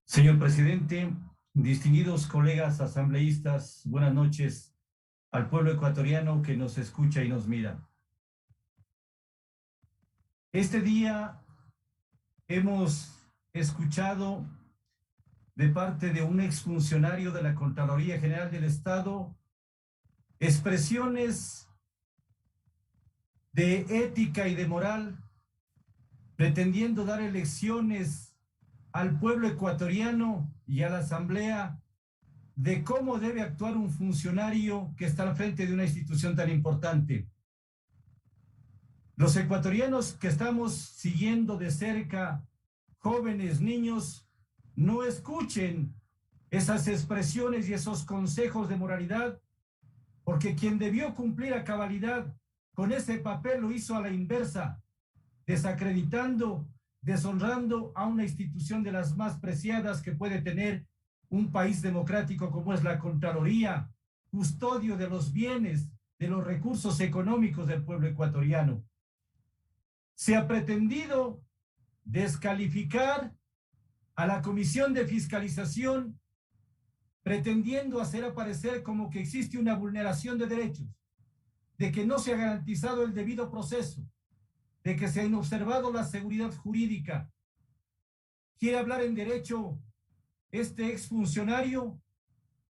Señor presidente, distinguidos colegas asambleístas, buenas noches al pueblo ecuatoriano que nos escucha y nos mira. Este día hemos escuchado de parte de un exfuncionario de la Contraloría General del Estado expresiones de ética y de moral, pretendiendo dar lecciones al pueblo ecuatoriano y a la Asamblea de cómo debe actuar un funcionario que está al frente de una institución tan importante. Los ecuatorianos que estamos siguiendo de cerca, jóvenes, niños, no escuchen esas expresiones y esos consejos de moralidad, porque quien debió cumplir a cabalidad con ese papel lo hizo a la inversa, desacreditando, deshonrando a una institución de las más preciadas que puede tener un país democrático como es la Contraloría, custodio de los bienes, de los recursos económicos del pueblo ecuatoriano. Se ha pretendido descalificar a la Comisión de Fiscalización, pretendiendo hacer aparecer como que existe una vulneración de derechos, de que no se ha garantizado el debido proceso, de que se ha inobservado la seguridad jurídica. ¿Quiere hablar en derecho este exfuncionario?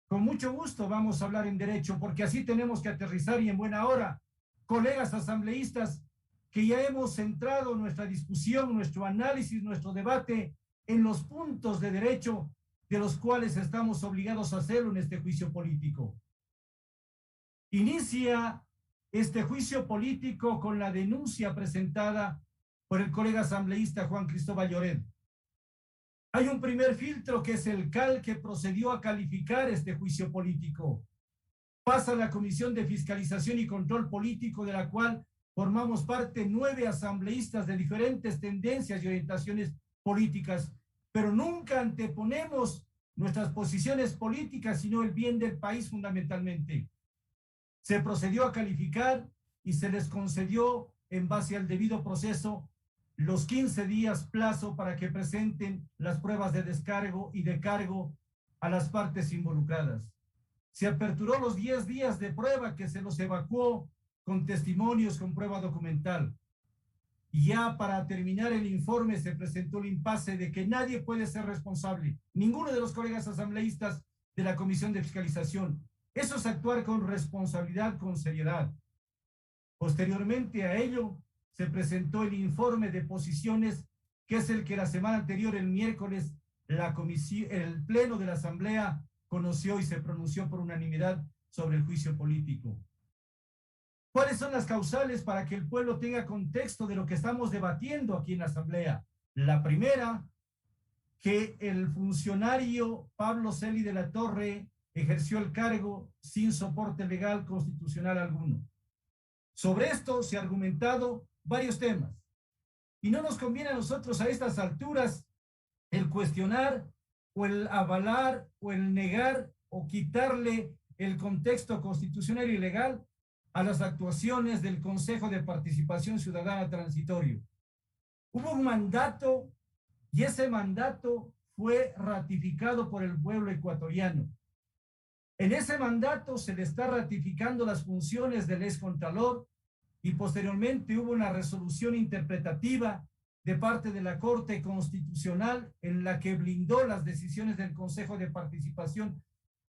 Con mucho gusto vamos a hablar en derecho, porque así tenemos que aterrizar y en buena hora. Colegas asambleístas, que ya hemos centrado nuestra discusión, nuestro análisis, nuestro debate en los puntos de derecho de los cuales estamos obligados a hacerlo en este juicio político. Inicia este juicio político con la denuncia presentada por el colega asambleísta Juan Cristóbal Lloret. Hay un primer filtro que es el CAL, que procedió a calificar este juicio político. Pasa a la Comisión de Fiscalización y Control Político, de la cual formamos parte 9 asambleístas de diferentes tendencias y orientaciones políticas, pero nunca anteponemos nuestras posiciones políticas, sino el bien del país fundamentalmente. Se procedió a calificar y se les concedió, en base al debido proceso, los 15 días plazo para que presenten las pruebas de descargo y de cargo a las partes involucradas. Se aperturó los 10 días de prueba, que se los evacuó con testimonios, con prueba documental. Y ya para terminar el informe se presentó el impasse de que nadie puede ser responsable, ninguno de los colegas asambleístas de la Comisión de Fiscalización. Eso es actuar con responsabilidad, con seriedad. Posteriormente a ello, se presentó el informe de posiciones, que es el que la semana anterior, el miércoles, el Pleno de la Asamblea conoció y se pronunció por unanimidad sobre el juicio político. ¿Cuáles son las causales para que el pueblo tenga contexto de lo que estamos debatiendo aquí en la Asamblea? La primera, que el funcionario Pablo Celi de la Torre ejerció el cargo sin soporte legal constitucional alguno. Sobre esto se ha argumentado varios temas. Y no nos conviene a nosotros a estas alturas el cuestionar o el avalar o el negar o quitarle el contexto constitucional y legal a las actuaciones del Consejo de Participación Ciudadana Transitorio. Hubo un mandato y ese mandato fue ratificado por el pueblo ecuatoriano. En ese mandato se le está ratificando las funciones del excontralor y posteriormente hubo una resolución interpretativa de parte de la Corte Constitucional en la que blindó las decisiones del Consejo de Participación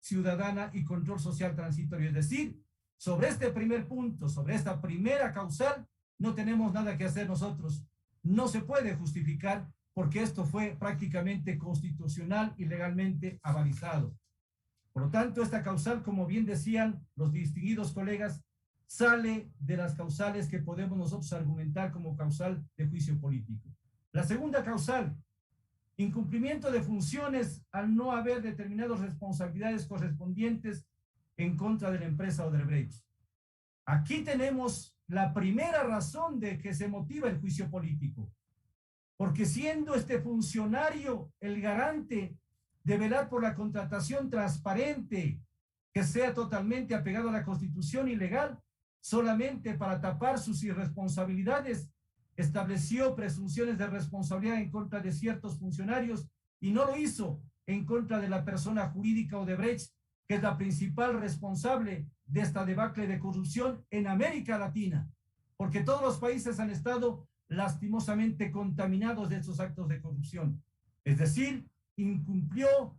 Ciudadana y Control Social Transitorio. Es decir, sobre este primer punto, sobre esta primera causal, no tenemos nada que hacer nosotros. No se puede justificar porque esto fue prácticamente constitucional y legalmente avalizado. Por lo tanto, esta causal, como bien decían los distinguidos colegas, sale de las causales que podemos nosotros argumentar como causal de juicio político. La segunda causal, incumplimiento de funciones al no haber determinadas responsabilidades correspondientes en contra de la empresa Odebrecht. Aquí tenemos la primera razón de que se motiva el juicio político, porque siendo este funcionario el garante de velar por la contratación transparente, que sea totalmente apegado a la Constitución y legal, solamente para tapar sus irresponsabilidades, estableció presunciones de responsabilidad en contra de ciertos funcionarios y no lo hizo en contra de la persona jurídica Odebrecht, que es la principal responsable de esta debacle de corrupción en América Latina, porque todos los países han estado lastimosamente contaminados de estos actos de corrupción. Es decir, incumplió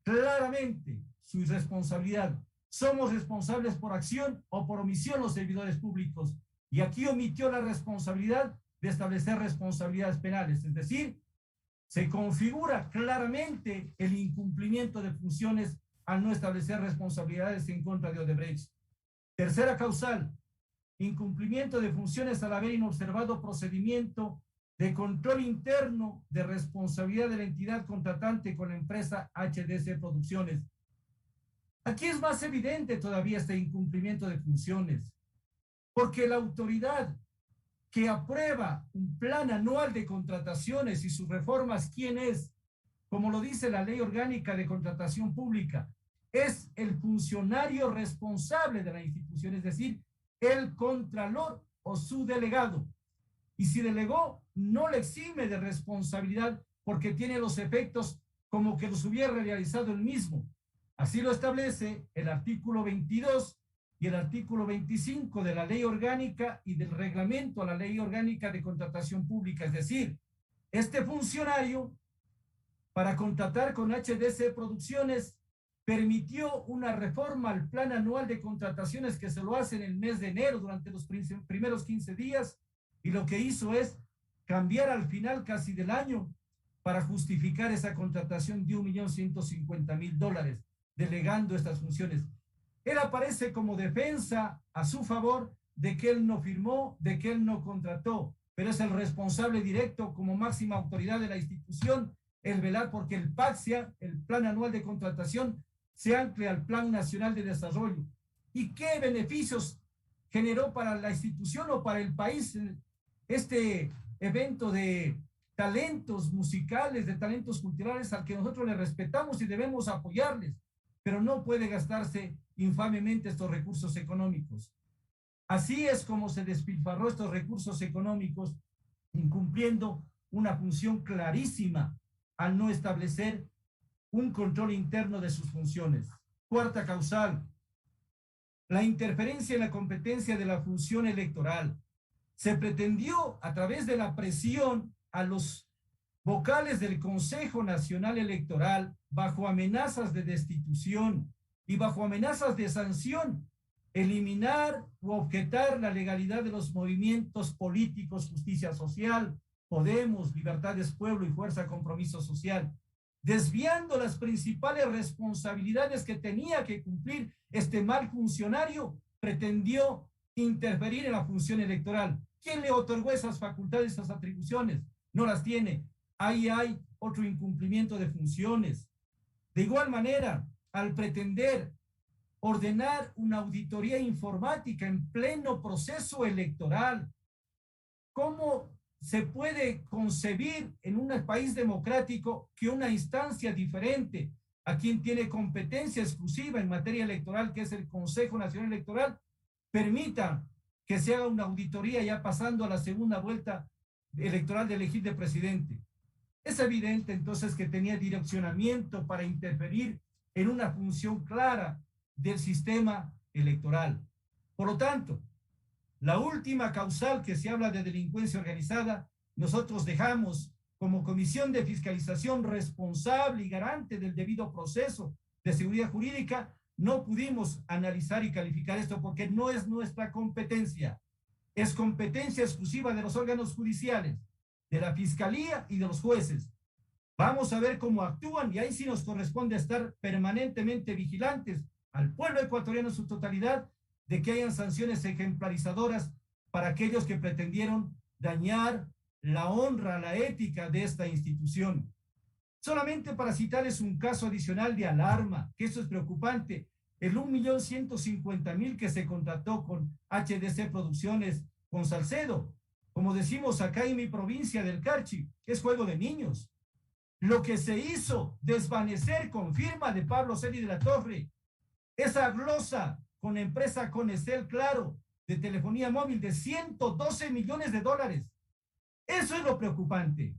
claramente su irresponsabilidad. Somos responsables por acción o por omisión los servidores públicos, y aquí omitió la responsabilidad de establecer responsabilidades penales, es decir, se configura claramente el incumplimiento de funciones al no establecer responsabilidades en contra de Odebrecht. Tercera causal, incumplimiento de funciones al haber inobservado procedimiento de control interno de responsabilidad de la entidad contratante con la empresa HDC Producciones. Aquí es más evidente todavía este incumplimiento de funciones, porque la autoridad que aprueba un plan anual de contrataciones y sus reformas, ¿quién es? Como lo dice la Ley Orgánica de Contratación Pública, es el funcionario responsable de la institución, es decir, el contralor o su delegado. Y si delegó, no le exime de responsabilidad porque tiene los efectos como que los hubiera realizado él mismo. Así lo establece el artículo 22 y el artículo 25 de la Ley Orgánica y del reglamento a la Ley Orgánica de Contratación Pública. Es decir, este funcionario, para contratar con HDC Producciones, permitió una reforma al plan anual de contrataciones que se lo hace en el mes de enero durante los primeros 15 días, y lo que hizo es cambiar al final casi del año para justificar esa contratación de $1.150.000, delegando estas funciones. Él aparece como defensa a su favor de que él no firmó, de que él no contrató, pero es el responsable directo como máxima autoridad de la institución el velar porque el PACSIA, el Plan Anual de Contratación, se ancle al Plan Nacional de Desarrollo. ¿Y qué beneficios generó para la institución o para el país este evento de talentos musicales, de talentos culturales al que nosotros le respetamos y debemos apoyarles, pero no puede gastarse infamemente estos recursos económicos? Así es como se despilfarró estos recursos económicos, incumpliendo una función clarísima al no establecer un control interno de sus funciones. Cuarta causal, la interferencia en la competencia de la función electoral. Se pretendió, a través de la presión a los vocales del Consejo Nacional Electoral, bajo amenazas de destitución y bajo amenazas de sanción, eliminar u objetar la legalidad de los movimientos políticos Justicia Social, Podemos, Libertades Pueblo y Fuerza Compromiso Social, desviando las principales responsabilidades que tenía que cumplir este mal funcionario. Pretendió interferir en la función electoral. ¿Quién le otorgó esas facultades, esas atribuciones? No las tiene. Ahí hay otro incumplimiento de funciones. De igual manera, al pretender ordenar una auditoría informática en pleno proceso electoral, ¿cómo se puede concebir en un país democrático que una instancia diferente a quien tiene competencia exclusiva en materia electoral, que es el Consejo Nacional Electoral, permita que se haga una auditoría ya pasando a la segunda vuelta electoral de elegir de presidente? Es evidente entonces que tenía direccionamiento para interferir en una función clara del sistema electoral. Por lo tanto, la última causal que se habla de delincuencia organizada, nosotros dejamos como Comisión de Fiscalización responsable y garante del debido proceso de seguridad jurídica, no pudimos analizar y calificar esto porque no es nuestra competencia. Es competencia exclusiva de los órganos judiciales, de la Fiscalía y de los jueces. Vamos a ver cómo actúan y ahí sí nos corresponde estar permanentemente vigilantes al pueblo ecuatoriano en su totalidad de que hayan sanciones ejemplarizadoras para aquellos que pretendieron dañar la honra, la ética de esta institución. Solamente para citarles un caso adicional de alarma, que eso es preocupante, el 1.150.000 que se contrató con HDC Producciones, con Salcedo, como decimos acá en mi provincia del Carchi, es juego de niños. Lo que se hizo desvanecer con firma de Pablo Celi de la Torre, esa glosa con empresa Conecel, claro, de telefonía móvil de $112 millones. Eso es lo preocupante.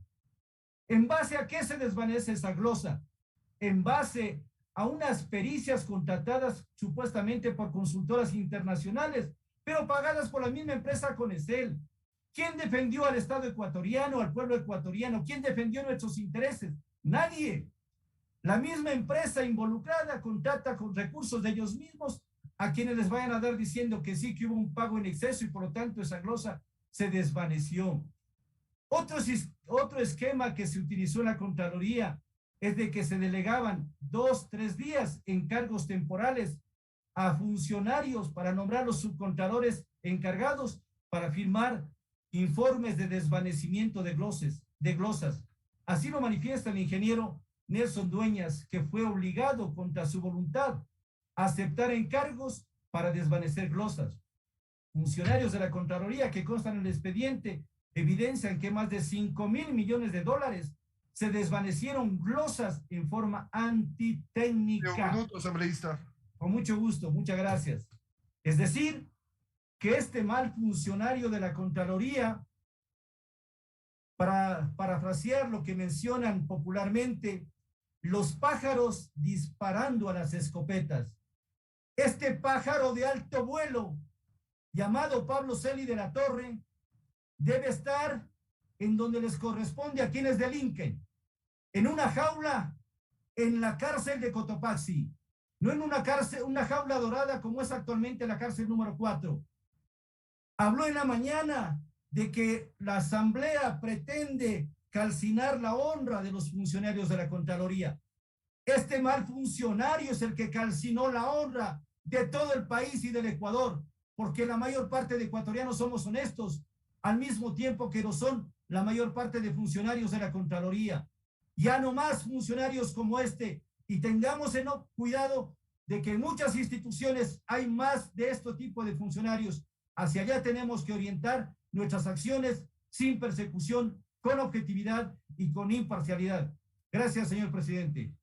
¿En base a qué se desvanece esa glosa? en base a unas pericias contratadas supuestamente por consultoras internacionales, pero pagadas por la misma empresa Conestel. ¿Quién defendió al Estado ecuatoriano, al pueblo ecuatoriano? ¿Quién defendió nuestros intereses? Nadie. La misma empresa involucrada contrata con recursos de ellos mismos a quienes les vayan a dar diciendo que sí, que hubo un pago en exceso y por lo tanto esa glosa se desvaneció. Otro esquema que se utilizó en la Contraloría es de que se delegaban 2, 3 días en cargos temporales a funcionarios para nombrar los subcontadores encargados para firmar informes de desvanecimiento de glosas. Así lo manifiesta el ingeniero Nelson Dueñas, que fue obligado contra su voluntad a aceptar encargos para desvanecer glosas. Funcionarios de la Contraloría que constan en el expediente evidencian que más de 5.000 millones de dólares se desvanecieron glosas en forma antitécnica. Un minuto, asambleísta. Con mucho gusto, muchas gracias. Es decir, que este mal funcionario de la Contraloría, para parafrasear lo que mencionan popularmente, los pájaros disparando a las escopetas. Este pájaro de alto vuelo, llamado Pablo Celi de la Torre, debe estar en donde les corresponde a quienes delinquen, en una jaula en la cárcel de Cotopaxi, no en una jaula dorada como es actualmente la cárcel número 4. Habló en la mañana de que la Asamblea pretende calcinar la honra de los funcionarios de la Contraloría. Este mal funcionario es el que calcinó la honra de todo el país y del Ecuador, porque la mayor parte de ecuatorianos somos honestos, al mismo tiempo que lo son la mayor parte de funcionarios de la Contraloría. Ya no más funcionarios como este, y tengamos cuidado de que en muchas instituciones hay más de este tipo de funcionarios. Hacia allá tenemos que orientar nuestras acciones sin persecución, con objetividad y con imparcialidad. Gracias, señor presidente.